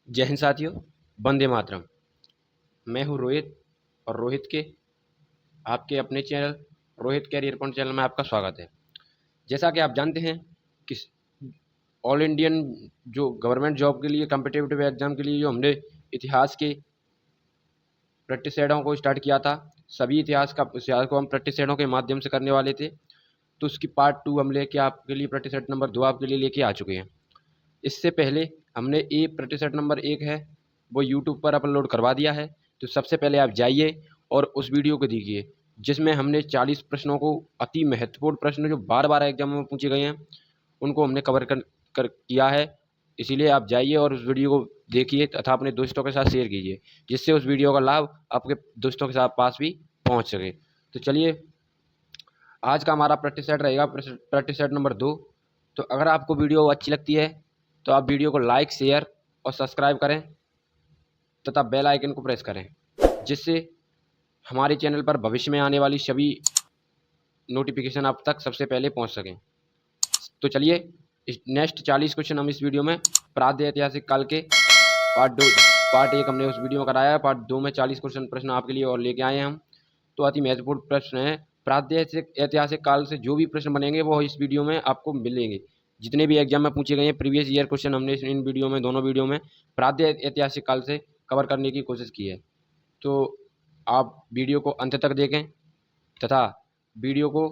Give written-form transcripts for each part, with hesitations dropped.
जय हिंद साथियों, वंदे मातरम। मैं हूं रोहित और रोहित के आपके अपने channel Rohit career point channel में आपका स्वागत है। जैसा कि आप जानते हैं कि ऑल इंडियन जो गवर्नमेंट जॉब के लिए कॉम्पिटिटिव एग्जाम के लिए जो हमने इतिहास के प्रैक्टिस सेटों को स्टार्ट किया था, सभी इतिहास को हम प्रैक्टिस सेटों के माध्यम से करने वाले थे। तो उसकी पार्ट 2 हम लेके आपके लिए प्रैक्टिस सेट नंबर 2 आपके लिए लेके आ चुके हैं। इससे पहले हमने प्रैक्टिस सेट नंबर 1 है वो यूट्यूब पर अपलोड करवा दिया है। तो सबसे पहले आप जाइए और उस वीडियो को देखिए, जिसमें हमने 40 प्रश्नों को, अति महत्वपूर्ण प्रश्न जो बार बार एग्जाम में पूछे गए हैं, उनको हमने कवर कर किया है। इसीलिए आप जाइए और उस वीडियो को देखिए तथा अपने दोस्तों के साथ शेयर कीजिए, जिससे उस वीडियो का लाभ आपके दोस्तों के साथ पास भी पहुंच सके। तो चलिए, आज का हमारा प्रैक्टिस सेट रहेगा प्रैक्टिस सेट नंबर 2। तो अगर आपको वीडियो अच्छी लगती है तो आप वीडियो को लाइक, शेयर और सब्सक्राइब करें तथा बेल आइकन को प्रेस करें, जिससे हमारे चैनल पर भविष्य में आने वाली सभी नोटिफिकेशन आप तक सबसे पहले पहुंच सकें। तो चलिए, इस नेक्स्ट 40 क्वेश्चन हम इस वीडियो में प्रातः ऐतिहासिक काल के पार्ट 1 हमने उस वीडियो में कराया है। पार्ट 2 में 40 प्रश्न आपके लिए और लेके आए हैं हम। तो अति महत्वपूर्ण प्रश्न है। प्रातः ऐतिहासिक काल से जो भी प्रश्न बनेंगे वो इस वीडियो में आपको मिलेंगे। जितने भी एग्जाम में पूछे गए हैं प्रीवियस ईयर क्वेश्चन हमने इन वीडियो में, दोनों वीडियो में प्रातः ऐतिहासिक काल से कवर करने की कोशिश की है। तो आप वीडियो को अंत तक देखें तथा वीडियो को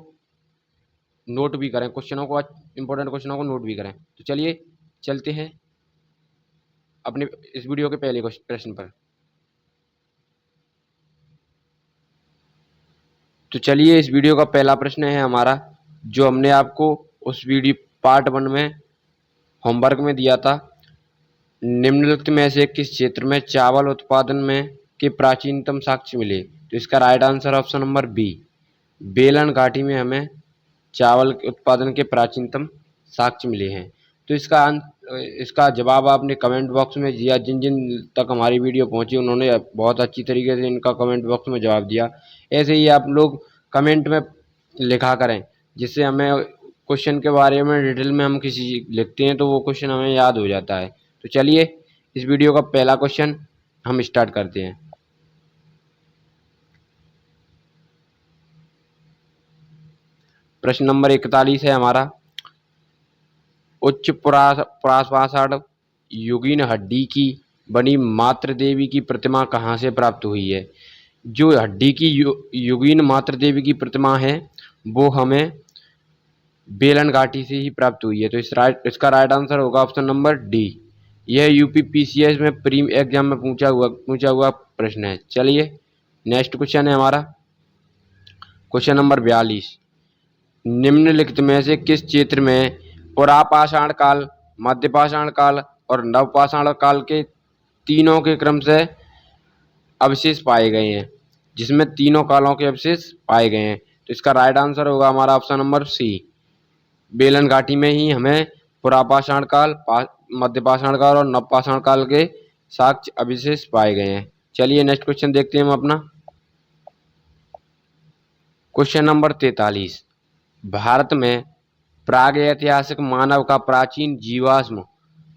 नोट भी करें, इंपॉर्टेंट क्वेश्चनों को नोट भी करें। तो चलिए चलते हैं अपने इस वीडियो के पहले प्रश्न पर। तो चलिए, इस वीडियो का पहला प्रश्न है हमारा, जो हमने आपको उस वीडियो पार्ट 1 में होमवर्क में दिया था। निम्नलिखित में से किस क्षेत्र में चावल उत्पादन में के प्राचीनतम साक्ष्य मिले? तो इसका right answer option number B, Belan घाटी में हमें चावल के उत्पादन के प्राचीनतम साक्ष्य मिले हैं। तो इसका जवाब आपने कमेंट बॉक्स में दिया। जिन जिन तक हमारी वीडियो पहुंची उन्होंने बहुत अच्छी तरीके से इनका कमेंट बॉक्स में जवाब दिया। ऐसे ही आप लोग कमेंट में लिखा करें, जिससे हमें क्वेश्चन के बारे में डिटेल में हम किसी लिखते हैं तो वो क्वेश्चन हमें याद हो जाता है। तो चलिए, इस वीडियो का पहला क्वेश्चन हम स्टार्ट करते हैं। प्रश्न नंबर 41 है हमारा, उच्च प्रापाषाण युगीन हड्डी की बनी मातृ देवी की प्रतिमा कहाँ से प्राप्त हुई है? जो हड्डी की युगीन मातृ देवी की प्रतिमा है वो हमें बेलन घाटी से ही प्राप्त हुई है। तो इसका राइट आंसर होगा ऑप्शन नंबर डी। यह यूपी पीसीएस में प्री एग्जाम में पूछा हुआ प्रश्न है। चलिए, नेक्स्ट क्वेश्चन है हमारा क्वेश्चन नंबर 42। निम्नलिखित में से किस क्षेत्र में पुरापाषाण काल, मध्यपाषाण काल और नवपाषाण काल के तीनों के क्रम से अवशेष पाए गए हैं? जिसमें तीनों कालों के अवशेष पाए गए हैं। तो इसका राइट आंसर होगा हमारा ऑप्शन नंबर सी, बेलन घाटी में ही हमें पुरापाषाण काल, मध्यपाषाण काल और नवपाषाण काल के साक्ष्य अवशेष पाए गए हैं। चलिए, नेक्स्ट क्वेश्चन देखते हैं हम अपना क्वेश्चन नंबर 43। भारत में प्रागैतिहासिक मानव का प्राचीन जीवाश्म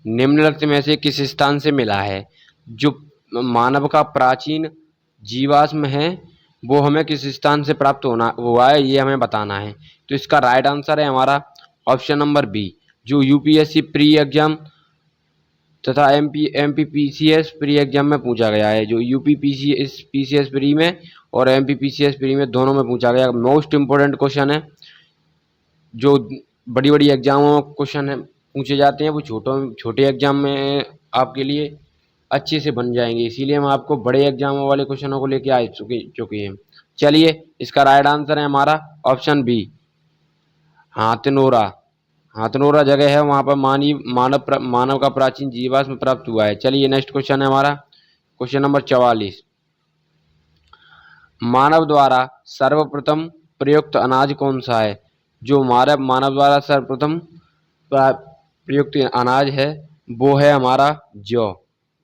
निम्नलिखित में से किस स्थान से मिला है? जो मानव का प्राचीन जीवाश्म है वो हमें किस स्थान से प्राप्त हुआ है, ये हमें बताना है। तो इसका राइट आंसर है हमारा ऑप्शन नंबर बी, जो यूपीएससी प्री एग्जाम तथा एमपीपीसीएस प्री एग्जाम में पूछा गया है। जो यूपीपीसीएस प्री में और एमपीपीसीएस प्री में दोनों में पूछा गया मोस्ट इम्पोर्टेंट क्वेश्चन है। जो बड़ी बड़ी एग्जामों में क्वेश्चन है पूछे जाते हैं वो छोटे एग्जाम में आपके लिए अच्छे से बन जाएंगे। इसीलिए हम आपको बड़े एग्जामों वाले क्वेश्चनों को लेके आ चुके हैं। चलिए, इसका राइट आंसर है हमारा ऑप्शन बी, हाथनोरा। हाथनोरा जगह है, वहां पर मानव का प्राचीन जीवाश्म प्राप्त हुआ है। चलिए, नेक्स्ट क्वेश्चन है हमारा क्वेश्चन नंबर 44। मानव द्वारा सर्वप्रथम प्रयुक्त अनाज कौन सा है? जो मानव द्वारा सर्वप्रथम प्रयुक्त अनाज है वो है हमारा जौ।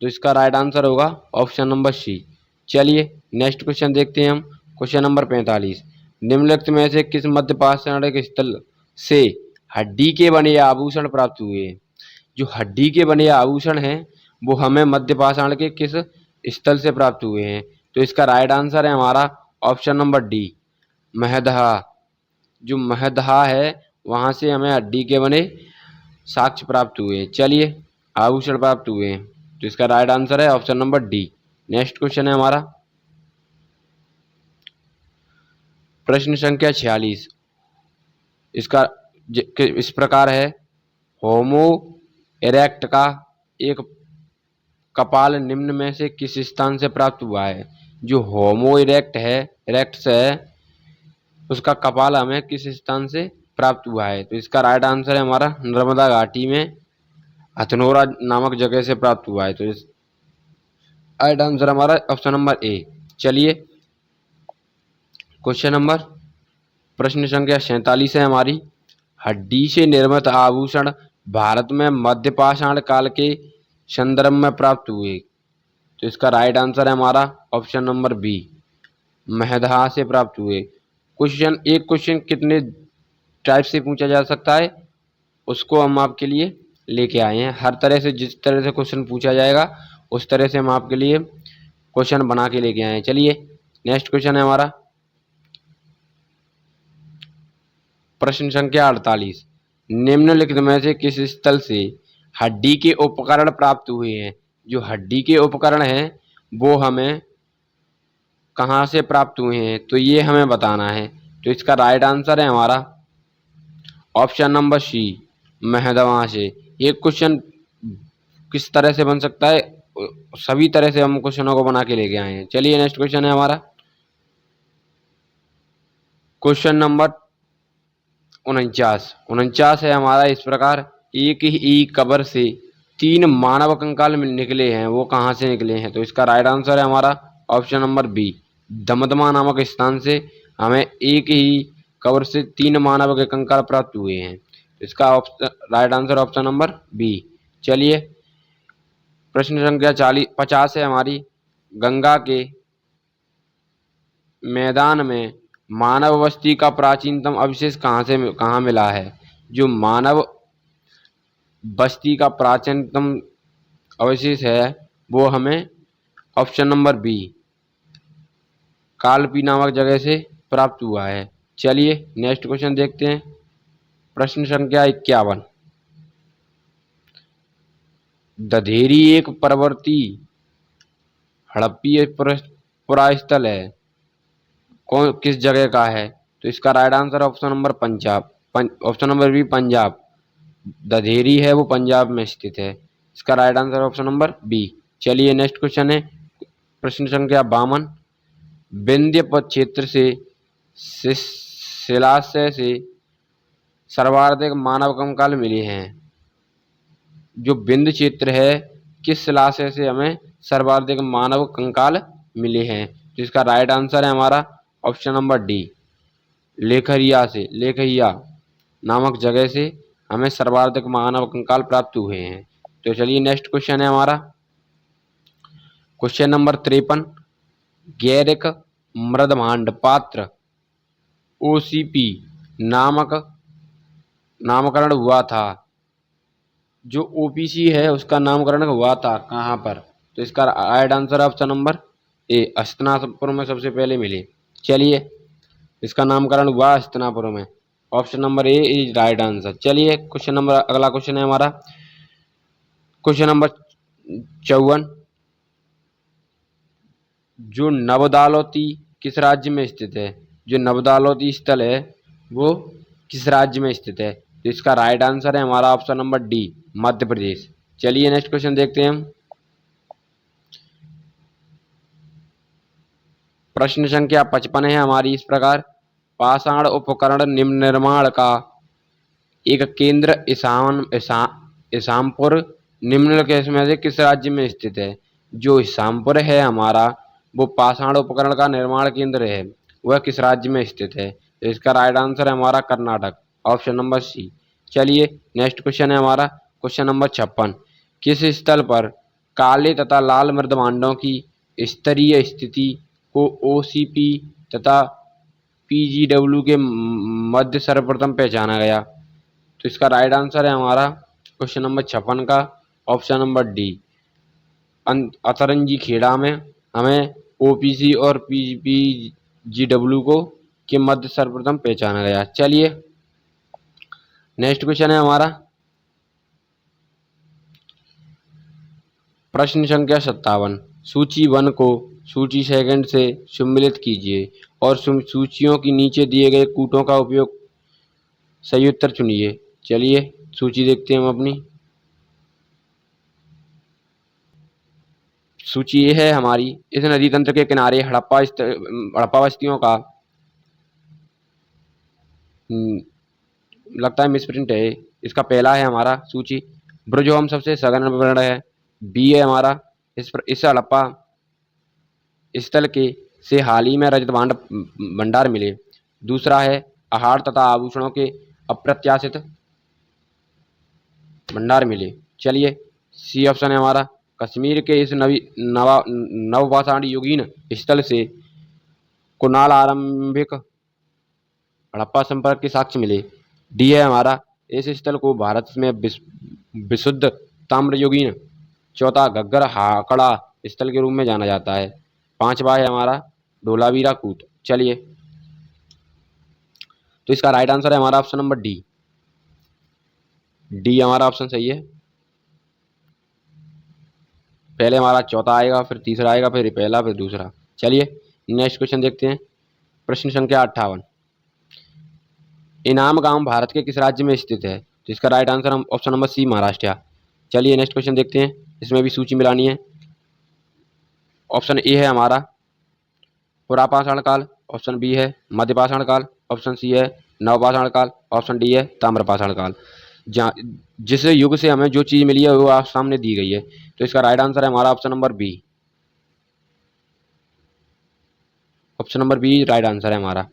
तो इसका राइट आंसर होगा ऑप्शन नंबर सी। चलिए, नेक्स्ट क्वेश्चन देखते हैं हम क्वेश्चन नंबर 45। निम्नलिखित में से किस मध्यपाषाणिक स्थल से हड्डी के बने आभूषण प्राप्त हुए? जो हड्डी के बने आभूषण हैं वो हमें मध्य पाषाण के किस स्थल से प्राप्त हुए हैं? तो इसका राइट आंसर है हमारा ऑप्शन नंबर डी, महदहा। जो महदहा है वहां से हमें हड्डी के बने साक्ष्य प्राप्त हुए। चलिए, आभूषण प्राप्त हुए हैं। तो इसका राइट आंसर है option number D. Next question है हमारा प्रश्न संख्या 46। इसका इस प्रकार है, होमो इरेक्ट का एक कपाल निम्न में से किस स्थान से प्राप्त हुआ है? जो होमो इरेक्टस है उसका कपाल हमें किस स्थान से प्राप्त हुआ है? तो इसका राइट आंसर है हमारा नर्मदा घाटी में हथनोरा नामक जगह से प्राप्त हुआ है। तो इस राइट आंसर हमारा ऑप्शन नंबर ए। चलिए, क्वेश्चन नंबर प्रश्न संख्या 47 है हमारी, हड्डी से निर्मित आभूषण भारत में मध्य पाषाण काल के संदर्भ में प्राप्त हुए। तो इसका राइट आंसर है हमारा ऑप्शन नंबर बी, महदहा से प्राप्त हुए। एक क्वेश्चन कितने टाइप से पूछा जा सकता है उसको हम आपके लिए लेके आए हैं। हर तरह से, जिस तरह से क्वेश्चन पूछा जाएगा उस तरह से हम आपके लिए क्वेश्चन बना के लेके आए हैं। चलिए, नेक्स्ट क्वेश्चन है हमारा प्रश्न संख्या 48, निम्नलिखित में से किस स्थल से हड्डी के उपकरण प्राप्त हुए हैं? जो हड्डी के उपकरण हैं वो हमें कहाँ से प्राप्त हुए हैं? तो ये हमें बताना है। तो इसका राइट आंसर है हमारा ऑप्शन नंबर सी, महदवा से। ये क्वेश्चन किस तरह से बन सकता है, सभी तरह से हम क्वेश्चनों को बना के लेके आए हैं। चलिए, नेक्स्ट क्वेश्चन है हमारा क्वेश्चन नंबर 49 है हमारा इस प्रकार, एक ही कबर से 3 मानव कंकाल निकले हैं, वो कहाँ से निकले हैं? तो इसका राइट आंसर है हमारा ऑप्शन नंबर बी, दमदमा नामक स्थान से हमें एक ही कबर से 3 मानव के कंकाल प्राप्त हुए हैं। तो इसका right answer option number B. चलिए, प्रश्न संख्या 50 है हमारी, गंगा के मैदान में मानव बस्ती का प्राचीनतम अवशेष कहाँ मिला है? जो मानव बस्ती का प्राचीनतम अवशेष है वो हमें ऑप्शन नंबर बी, कालपी नामक जगह से प्राप्त हुआ है। चलिए, नेक्स्ट क्वेश्चन देखते हैं प्रश्न संख्या 51, दधेरी एक परवर्ती हड़प्पीय पुरास्थल है, किस जगह का है? तो इसका right answer option number B, Punjab. Dadheri है वो पंजाब में स्थित है। इसका right answer option number B. चलिए, नेक्स्ट क्वेश्चन है प्रश्न संख्या 52, विंध्य क्षेत्र से शिलाशय से सर्वाधिक मानव कंकाल मिले हैं। जो विंध्य क्षेत्र है किस शिलाशय से हमें सर्वाधिक मानव कंकाल मिले हैं? तो इसका राइट आंसर है हमारा ऑप्शन नंबर डी, लेखरिया नामक जगह से हमें सर्वाधिक मानव कंकाल प्राप्त हुए हैं। तो चलिए, नेक्स्ट क्वेश्चन है हमारा क्वेश्चन नंबर 53, गैरिक मृदभांड पात्र ओसीपी नामकरण हुआ था। जो ओपीसी है उसका नामकरण हुआ था कहाँ पर? तो इसका राइट आंसर ऑप्शन नंबर ए, हस्तिनापुर में सबसे पहले मिले। चलिए, इसका नामकरण हुआ हस्तिनापुर में। Option number A is right answer. चलिए, अगला क्वेश्चन है हमारा क्वेश्चन नंबर 54, जो नवदालौती किस राज्य में स्थित है? जो नवदालौती स्थल है वो किस राज्य में स्थित है? तो इसका राइट आंसर है हमारा option number D, Madhya Pradesh. चलिए, नेक्स्ट क्वेश्चन देखते हैं हम प्रश्न संख्या 55 है हमारी इस प्रकार, पाषाण उपकरण निम्न निर्माण का एक केंद्र इसामपुर निम्नलिखित में से किस राज्य में स्थित है? जो इसामपुर है हमारा वो पाषाण उपकरण का निर्माण केंद्र है, वह किस राज्य में स्थित है? तो इसका राइट आंसर है हमारा कर्नाटक, ऑप्शन नंबर सी। चलिए, नेक्स्ट क्वेश्चन है हमारा क्वेश्चन नंबर 56, किस स्थल पर काले तथा लाल मृदभांडों की स्तरीय स्थिति को ओसीपी तथा पीजीडब्ल्यू के मध्य सर्वप्रथम पहचाना गया? तो इसका राइट आंसर है हमारा क्वेश्चन नंबर 56 का ऑप्शन नंबर डी, अतरंगी खेड़ा में हमें ओपीसी और पीजीडब्ल्यू को के मध्य सर्वप्रथम पहचाना गया। चलिए नेक्स्ट क्वेश्चन है हमारा प्रश्न संख्या 57। सूची 1 को सूची 2 से सम्मिलित कीजिए और सूचियों की नीचे दिए गए कूटों का उपयोग सही उत्तर चुनिए। चलिए सूची देखते हैं हम अपनी। सूची ये है हमारी, इस नदी तंत्र के किनारे हड़प्पा बस्तियों का लगता है मिसप्रिंट है। इसका पहला है हमारा सूची ब्रजोम सबसे सघन वर्ण है। बी है हमारा इस हड़प्पा स्थल के से हाल ही में रजत भंडार मिले। दूसरा है आहार तथा आभूषणों के अप्रत्याशित भंडार मिले। चलिए सी ऑप्शन है हमारा कश्मीर के इस नवपाषाण युगीन स्थल से कुणाल आरंभिक हड़प्पा संपर्क के साक्ष्य मिले। डी है हमारा इस स्थल को भारत में विशुद्ध ताम्र युगीन चौथा घग्गर हाकड़ा स्थल के रूप में जाना जाता है। पांचवा है हमारा धोलावीरा कूट। चलिए तो इसका राइट आंसर है हमारा ऑप्शन नंबर डी। डी हमारा ऑप्शन सही है। पहले हमारा चौथा आएगा, फिर तीसरा आएगा, फिर पहला, फिर दूसरा। चलिए नेक्स्ट क्वेश्चन देखते हैं। प्रश्न संख्या 58। इनाम गांव भारत के किस राज्य में स्थित है? तो इसका राइट आंसर हम ऑप्शन नंबर सी महाराष्ट्र। चलिए नेक्स्ट क्वेश्चन देखते हैं, इसमें भी सूची मिलानी है। ऑप्शन ए है हमारा पुरापाषाण काल, ऑप्शन बी है मध्यपाषाण काल, ऑप्शन सी है नवपाषाण काल, ऑप्शन डी है ताम्रपाषाण काल। जिस युग से हमें जो चीज मिली है वो आप सामने दी गई है। तो इसका राइट आंसर है हमारा option number B. Option number B right answer है हमारा।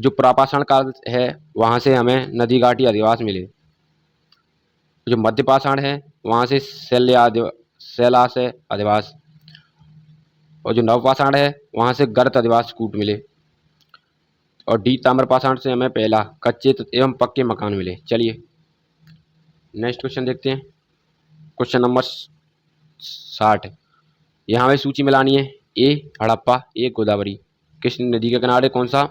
जो पुरापाषाण काल है वहां से हमें नदी घाटी अधिवास मिले। जो मध्यपाषाण है वहां से शैलाशय अधिवास, और जो नवपाषाण है वहां से गर्त अधिवास कूट मिले। और डी ताम्रपाषाण से हमें पहला कच्चे एवं पक्के मकान मिले। चलिए नेक्स्ट क्वेश्चन देखते हैं। Question number 60। यहाँ हमें सूची मिलानी है। ए हड़प्पा, ए गोदावरी किस नदी के किनारे कौन सा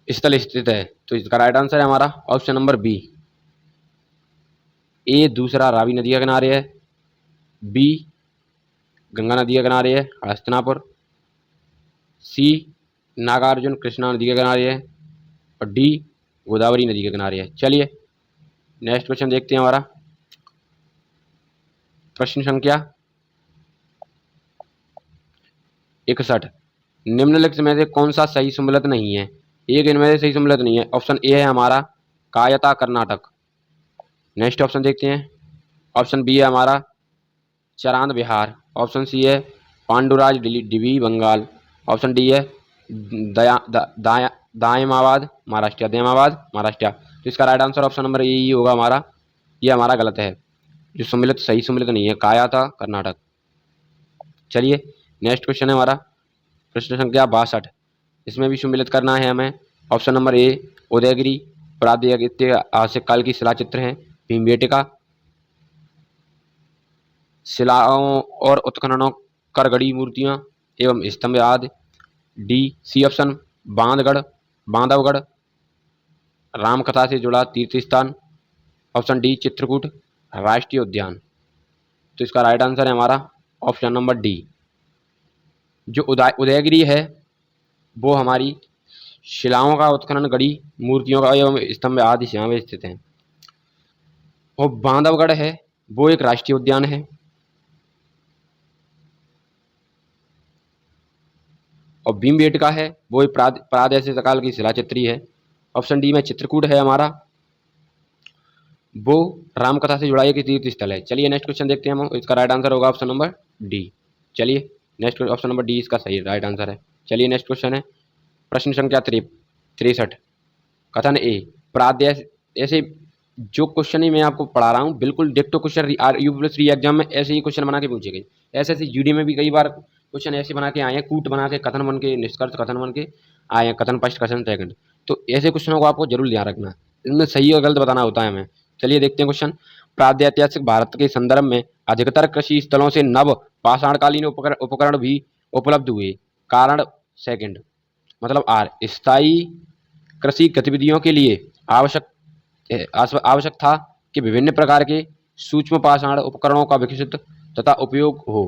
स्थल स्थित है? तो इसका राइट आंसर है हमारा ऑप्शन नंबर बी। ए दूसरा रावी नदी के किनारे है, बी गंगा नदी के किनारे है हस्तिनापुर, सी नागार्जुन कृष्णा नदी के किनारे है, और डी गोदावरी नदी के किनारे है। चलिए नेक्स्ट क्वेश्चन देखते हैं। हमारा प्रश्न संख्या 61। निम्नलिखित में से कौन सा सही सम्मिलित नहीं है? एक इनमें से सही सम्मिलित नहीं है। ऑप्शन ए है हमारा कायता कर्नाटक। नेक्स्ट ऑप्शन देखते हैं। ऑप्शन बी है हमारा चरांद बिहार, ऑप्शन सी है पांडुराज डिवी बंगाल, ऑप्शन डी है दायमाबाद महाराष्ट्र। तो इसका right answer option number A ही होगा हमारा। ये हमारा गलत है, जो सम्मिलित सही सम्मिलित नहीं है, कायता कर्नाटक। चलिए नेक्स्ट क्वेश्चन है हमारा प्रश्न संख्या 62। इसमें भी सम्मिलित करना है हमें। ऑप्शन नंबर ए उदयगिरी प्रागैतिहासिक काल की शिला चित्र है, भीमबेटका शिलाओं और उत्खननों करगड़ी मूर्तियां एवं स्तंभ आदि। डी सी ऑप्शन बांधवगढ़ रामकथा से जुड़ा तीर्थ स्थान, ऑप्शन डी चित्रकूट राष्ट्रीय उद्यान। तो इसका राइट आंसर है हमारा ऑप्शन नंबर डी। जो उदयगिरी है वो हमारी शिलाओं का उत्खनन, गढ़ी मूर्तियों का एवं स्तंभ आदि यहाँ स्थित हैं। और बांधवगढ़ है वो एक राष्ट्रीय उद्यान है। और भीमबेटका है वो प्रादेशिक काल की शिला चित्री है। ऑप्शन डी में चित्रकूट है हमारा, वो रामकथा से जुड़ा एक तीर्थ स्थल है। चलिए नेक्स्ट क्वेश्चन देखते हैं हम। इसका राइट आंसर होगा ऑप्शन नंबर डी। चलिए नेक्स्ट ऑप्शन नंबर डी इसका सही राइट आंसर है। चलिए नेक्स्ट क्वेश्चन है प्रश्न संख्या 63। कथन ए प्रादेश, ऐसे जो क्वेश्चन ही मैं आपको पढ़ा रहा हूँ बिल्कुल डिक्टो क्वेश्चन यूपी एग्जाम में ऐसे ही क्वेश्चन बना के पूछे गए। ऐसे जीडी में भी कई बार क्वेश्चन ऐसे बना के आए हैं, कूट बना के कथन बन के निष्कर्ष कथन बन के आए हैं, कथन फर्स्ट कथन सेकंड। तो ऐसे क्वेश्चनों को आपको जरूर ध्यान रखना, इनमें सही और गलत बताना होता है हमें। चलिए देखते हैं क्वेश्चन। प्रागैतिहासिक भारत के संदर्भ में अधिकतर कृषि स्थलों से नव पाषाणकालीन उपकरण भी उपलब्ध हुए। कारण सेकंड मतलब आर, स्थायी कृषि गतिविधियों के लिए आवश्यक था कि विभिन्न प्रकार के सूक्ष्म पाषाण उपकरणों का विकसित तथा उपयोग हो।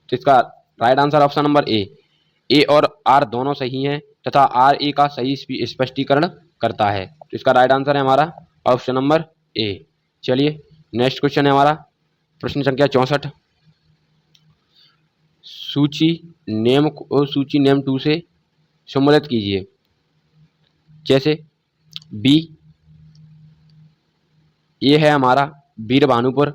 तो इसका राइट आंसर ऑप्शन नंबर ए और आर दोनों सही हैं तथा आर ए का सही स्पष्टीकरण करता है। तो इसका राइट आंसर है हमारा ऑप्शन नंबर ए। चलिए नेक्स्ट क्वेश्चन है हमारा प्रश्न संख्या 64। सूची नेम 2 से सम्मिलित कीजिए। जैसे बी, ये है हमारा वीर भानुपुर,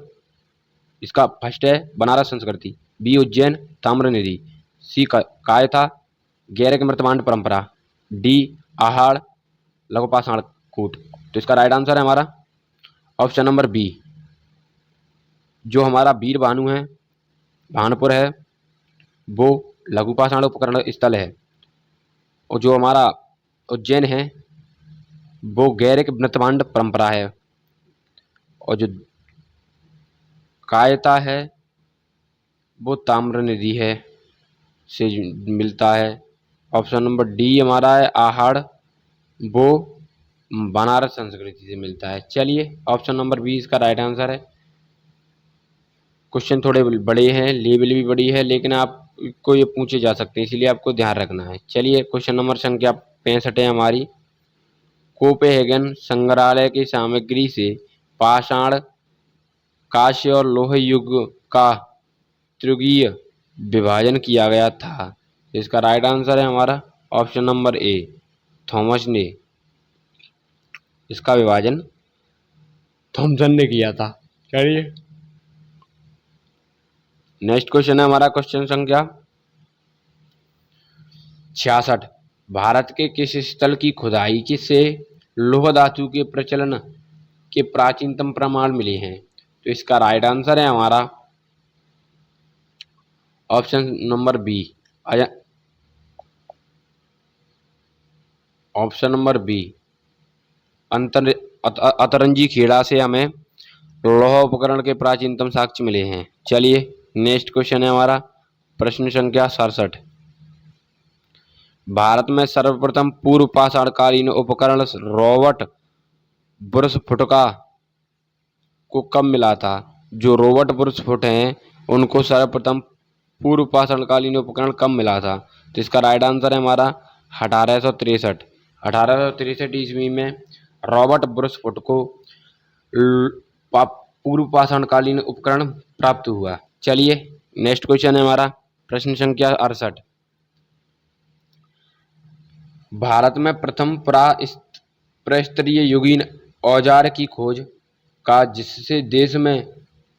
इसका फर्स्ट है बनारस संस्कृति। बी उज्जैन ताम्रनिधि। सी कायथा गैरिक मृतमांड परंपरा। डी आहाड़ लघु पाषाण कूट। तो इसका राइट आंसर है हमारा ऑप्शन नंबर बी। जो हमारा वीर भानु है भानुपुर है वो लघु पाषाण उपकरण स्थल है, और जो हमारा उज्जैन है वो गैरिक मृतमांड परंपरा है, और जो कायता है वो ताम्रनिधि है से मिलता है। ऑप्शन नंबर डी हमारा है आहाड़, वो बनारस संस्कृति से मिलता है। चलिए ऑप्शन नंबर बी इसका राइट आंसर है। क्वेश्चन थोड़े बड़े हैं, लेवल भी बड़ी है, लेकिन आपको ये पूछे जा सकते हैं, इसलिए आपको ध्यान रखना है। चलिए क्वेश्चन नंबर संख्या 65 है हमारी। कोपेनहेगन संग्रहालय की सामग्री से पाषाण, कांस्य और लोह युग का त्रियुगीय विभाजन किया गया था। इसका राइट आंसर है हमारा ऑप्शन नंबर ए, थॉमस ने इसका विभाजन थॉमसन ने किया था। चलिए नेक्स्ट क्वेश्चन है हमारा क्वेश्चन संख्या 66। भारत के किस स्थल की खुदाई से लोह धातु के प्रचलन के प्राचीनतम प्रमाण मिले हैं? तो इसका राइट आंसर है हमारा option number B, option number B Atranji Khera से हमें लौह उपकरण के प्राचीनतम साक्ष्य मिले हैं। चलिए नेक्स्ट क्वेश्चन है हमारा प्रश्न संख्या 67। भारत में सर्वप्रथम पूर्व पाषाणकालीन उपकरण रॉबर्ट ब्रुसफुटका को कब मिला था? जो रॉबर्ट ब्रुसफुट हैं उनको सर्वप्रथम पूर्व पाषाणकालीन उपकरण कब मिला था? तो इसका राइट आंसर है हमारा 1863 ईस्वी में रॉबर्ट ब्रुसफुट को पूर्व पाषाणकालीन उपकरण प्राप्त हुआ। चलिए नेक्स्ट क्वेश्चन है हमारा प्रश्न संख्या 68। भारत में प्रथम प्रस्तरीय युगीन औजार की खोज का जिससे देश में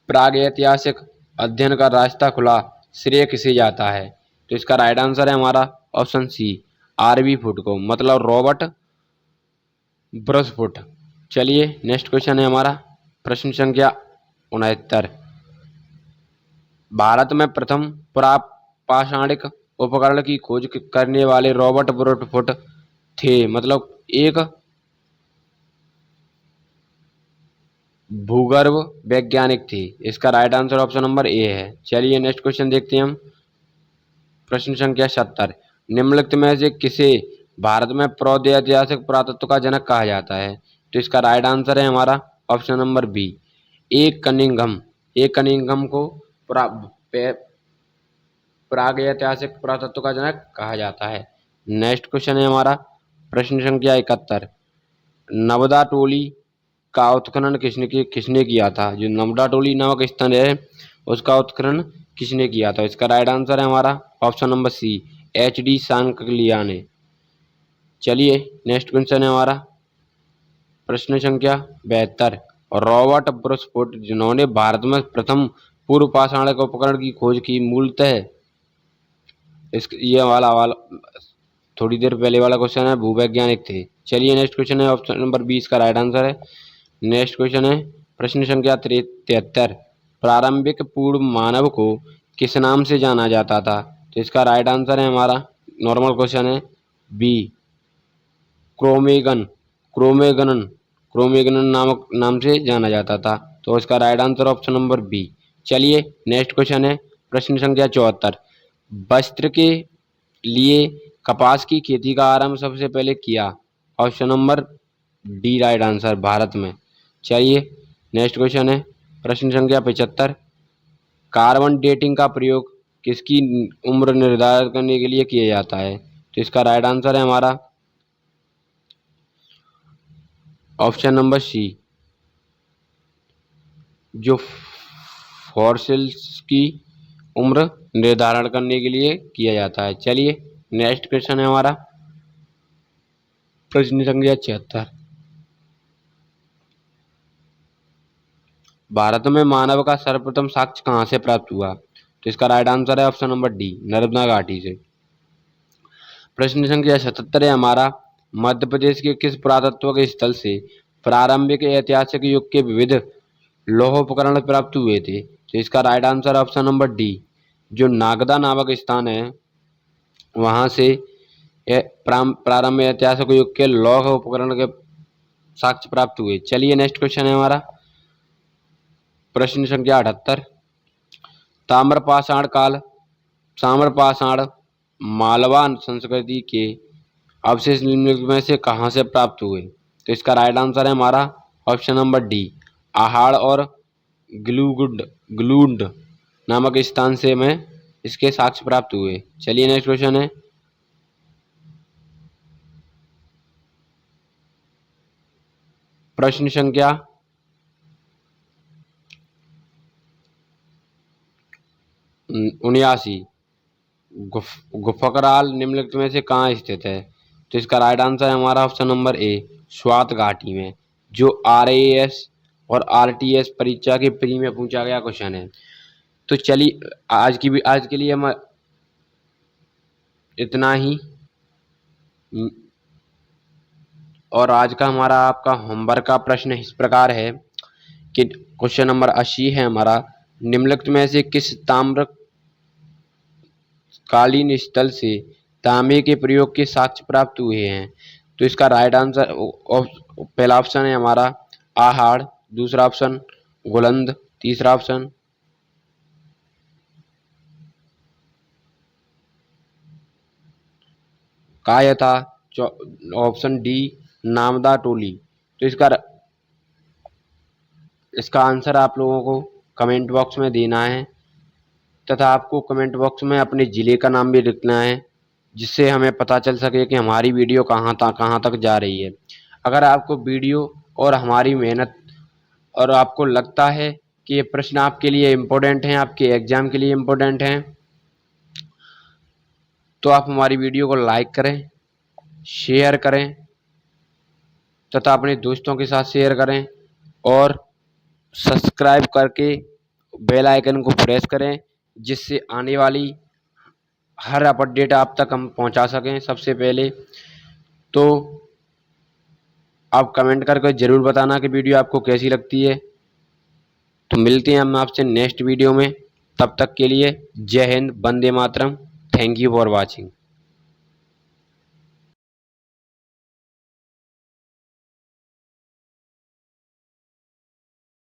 प्रागैतिहासिक अध्ययन का रास्ता खुला श्रेय किसे जाता है? तो इसका राइट आंसर है हमारा ऑप्शन सी, आरबी फुट को, मतलब रॉबर्ट ब्रुसफुट। चलिए नेक्स्ट क्वेश्चन है हमारा प्रश्न संख्या 69। भारत में प्रथम पाषाणिक उपकरण की खोज करने वाले रॉबर्ट ब्रुसफुट थे, मतलब एक भूगर्भ वैज्ञानिक थे। इसका राइट आंसर ऑप्शन नंबर ए है। चलिए नेक्स्ट क्वेश्चन देखते हैं हम प्रश्न संख्या 70। निम्नलिखित में से किसे भारत में प्रौद्योगिक पुरातत्व का जनक कहा जाता है? तो इसका राइट आंसर है हमारा ऑप्शन नंबर बी, ए कनिंघम को प्रागैतिहासिक पुरातत्व का जनक कहा जाता है। नेक्स्ट क्वेश्चन है हमारा प्रश्न संख्या 71। नवदा टोली का उत्खनन किसने किया था? जो नवदा टोली नामक स्थल है उसका उत्खनन किसने किया था? इसका राइट आंसर है हमारा option number C, H D. Sankalia ने। चलिए नेक्स्ट क्वेश्चन है हमारा प्रश्न संख्या 72। रॉबर्ट ब्रुसफुट जिन्होंने भारत में प्रथम पूर्व पाषाणिक उपकरण की खोज की, मूलतः ये वाला थोड़ी देर पहले वाला क्वेश्चन है, भूवैज्ञानिक थे। चलिए नेक्स्ट क्वेश्चन है ऑप्शन नंबर 20 का राइट आंसर है। नेक्स्ट क्वेश्चन है प्रश्न संख्या 73। प्रारंभिक पूर्व मानव को किस नाम से जाना जाता था? तो इसका राइट आंसर है हमारा नॉर्मल क्वेश्चन है बी, क्रोमेगनन नामक नाम से जाना जाता था। तो इसका right answer option number B, चलिए नेक्स्ट क्वेश्चन है प्रश्न संख्या 74। वस्त्र के लिए कपास की खेती का आरंभ सबसे पहले किया? Option number D right answer, Bharat में। चलिए नेक्स्ट क्वेश्चन है प्रश्न संख्या 75। कार्बन डेटिंग का प्रयोग किसकी उम्र निर्धारित करने के लिए किया जाता है? तो इसका राइट आंसर है हमारा ऑप्शन नंबर सी, जो फॉसिल्स की उम्र निर्धारण करने के लिए किया जाता है। चलिए नेक्स्ट क्वेश्चन है हमारा प्रश्न संख्या 76। भारत में मानव का सर्वप्रथम साक्ष्य कहाँ से प्राप्त हुआ? तो इसका राइट आंसर है ऑप्शन नंबर डी, नर्मदा घाटी से। प्रश्न संख्या 77 है हमारा, मध्य प्रदेश के किस पुरातत्व के स्थल से प्रारंभिक ऐतिहासिक युग के विविध लौह उपकरण प्राप्त हुए थे? तो इसका right answer option number D, जो नागदा नामक स्थान है वहां से प्रारंभ ऐतिहासिक युग के लौह उपकरण के साक्ष्य प्राप्त हुए। चलिए नेक्स्ट क्वेश्चन है हमारा प्रश्न संख्या 78। ताम्रपाषाण मालवा संस्कृति के अवशेष निम्नलिखित में से कहाँ से प्राप्त हुए? तो इसका राइट आंसर है हमारा ऑप्शन नंबर डी, आहाड़ और ग्लूड नामक स्थान से में इसके साक्ष्य प्राप्त हुए। चलिए नेक्स्ट क्वेश्चन है प्रश्न संख्या 79। गुफकराल निम्नलिखित में से कहाँ स्थित है? तो इसका राइट आंसर है हमारा ऑप्शन नंबर ए, स्वात घाटी में, जो RAS और RTS परीक्षा के प्री में पूछा गया क्वेश्चन है। तो चलिए आज के लिए हम इतना ही, और आज का हमारा आपका होमवर्क का प्रश्न इस प्रकार है कि क्वेश्चन नंबर 80 है हमारा, निम्नलिखित में से किस ताम्रकालीन स्थल से तांबे के प्रयोग के साक्ष्य प्राप्त हुए हैं? तो इसका राइट आंसर पहला ऑप्शन है हमारा आहाड़, दूसरा ऑप्शन गुलंद, तीसरा ऑप्शन कायथा, ऑप्शन डी नामदा टोली। तो इसका आंसर आप लोगों को कमेंट बॉक्स में देना है तथा आपको कमेंट बॉक्स में अपने ज़िले का नाम भी लिखना है, जिससे हमें पता चल सके कि हमारी वीडियो कहाँ तक जा रही है। अगर आपको वीडियो और हमारी मेहनत और आपको लगता है कि ये प्रश्न आपके लिए इम्पोर्टेंट हैं, आपके एग्जाम के लिए इम्पोर्टेंट हैं, तो आप हमारी वीडियो को लाइक करें, शेयर करें तथा अपने दोस्तों के साथ शेयर करें और सब्सक्राइब करके बेल आइकन को प्रेस करें, जिससे आने वाली हर अपडेट आप तक हम पहुंचा सकें सबसे पहले। तो आप कमेंट करके ज़रूर बताना कि वीडियो आपको कैसी लगती है। तो मिलते हैं हम आपसे नेक्स्ट वीडियो में, तब तक के लिए जय Hind, Vande Mataram, thank you for watching.